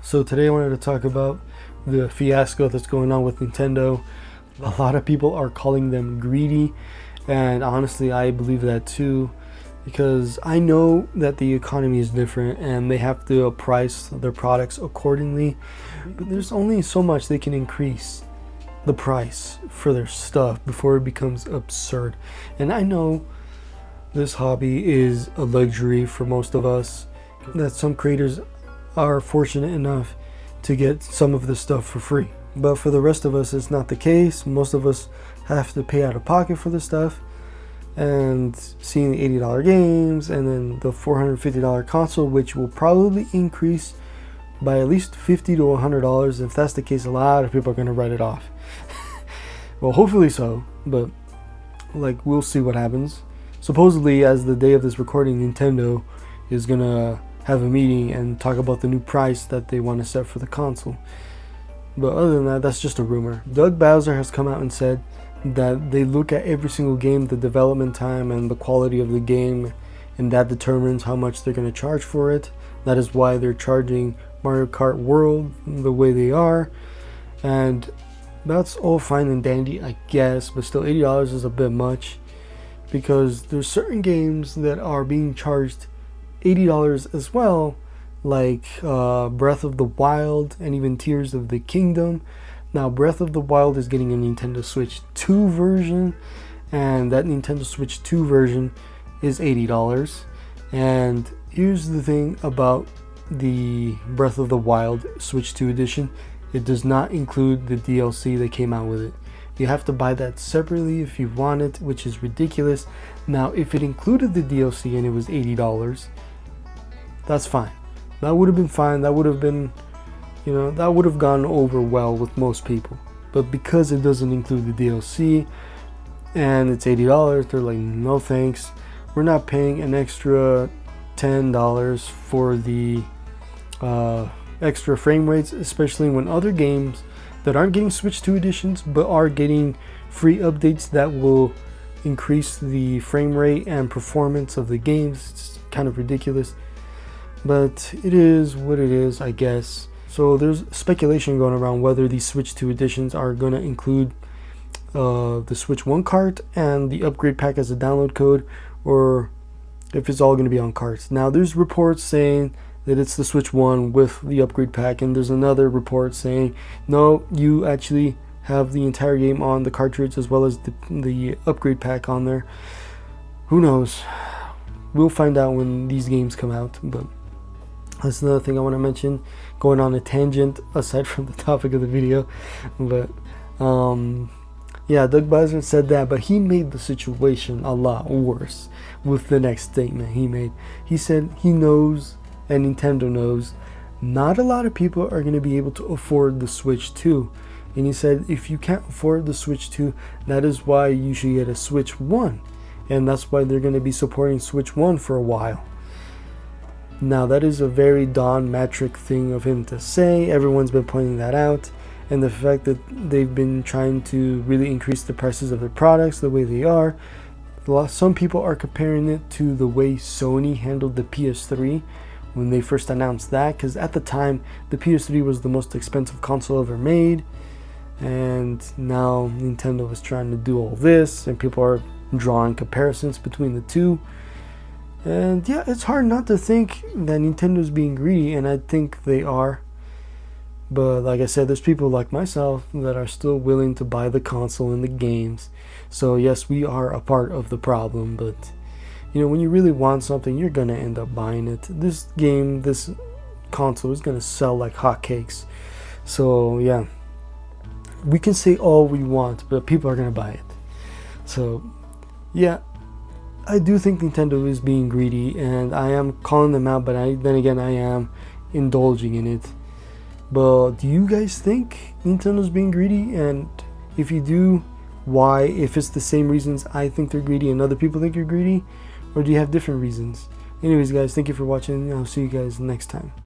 So today I wanted to talk about the fiasco that's going on with Nintendo. A lot of people are calling them greedy, and honestly I believe that too, because I know that the economy is different and they have to price their products accordingly, but there's only so much they can increase the price for their stuff before it becomes absurd. And I know this hobby is a luxury for most of us, that some creators are fortunate enough to get some of this stuff for free, but for the rest of us it's not the case. Most of us have to pay out of pocket for this stuff, and seeing the $80 games and then the $450 console, which will probably increase by at least $50 to $100. If that's the case, a lot of people are going to write it off. Well, hopefully so, but like, we'll see what happens. Supposedly, as the day of this recording, Nintendo is gonna have a meeting and talk about the new price that they want to set for the console. But other than that, that's just a rumor. Doug Bowser has come out and said that they look at every single game, the development time and the quality of the game, and that determines how much they're going to charge for it. That is why they're charging Mario Kart World the way they are, and that's all fine and dandy, I guess, but still $80 is a bit much, because there's certain games that are being charged $80 as well, like Breath of the Wild and even Tears of the Kingdom. Now Breath of the Wild is getting a Nintendo Switch 2 version, and that Nintendo Switch 2 version is $80. And here's the thing about the Breath of the Wild Switch 2 edition: it does not include the DLC that came out with it. You have to buy that separately if you want it, which is ridiculous. Now if it included the DLC and it was $80, that's fine. That would have been fine. That would have been, that would have gone over well with most people. But because it doesn't include the DLC and it's $80, they're like, no thanks. We're not paying an extra $10 for the extra frame rates, especially when other games that aren't getting Switch 2 editions but are getting free updates that will increase the frame rate and performance of the games. It's kind of ridiculous, but it is what it is, I guess. So there's speculation going around whether these Switch 2 editions are going to include the Switch 1 cart and the upgrade pack as a download code, or if it's all going to be on carts. Now there's reports saying that it's the Switch 1 with the upgrade pack, and there's another report saying no, you actually have the entire game on the cartridge as well as the upgrade pack on there. Who knows? We'll find out when these games come out. But that's another thing I want to mention, going on a tangent aside from the topic of the video. But yeah, Doug Bowser said that, but he made the situation a lot worse with the next statement he made. He said he knows, and Nintendo knows, not a lot of people are going to be able to afford the Switch 2. And he said if you can't afford the Switch 2, that is why you should get a Switch 1. And that's why they're going to be supporting Switch 1 for a while. Now that is a very Don Matrick thing of him to say. Everyone's been pointing that out. And the fact that they've been trying to really increase the prices of their products the way they are. Some people are comparing it to the way Sony handled the PS3 when they first announced that, because at the time the PS3 was the most expensive console ever made, and now Nintendo is trying to do all this, and people are drawing comparisons between the two. And yeah, it's hard not to think that Nintendo's being greedy, and I think they are. But like I said, there's people like myself that are still willing to buy the console and the games. So yes, we are a part of the problem, but when you really want something, you're gonna end up buying it. This game, this console is gonna sell like hotcakes. So yeah, we can say all we want, but people are gonna buy it. So yeah, I do think Nintendo is being greedy, and I am calling them out, but then again I am indulging in it. But do you guys think Nintendo's being greedy? And if you do, why? If it's the same reasons I think they're greedy and other people think you're greedy, or do you have different reasons? Anyways guys, thank you for watching, and I'll see you guys next time.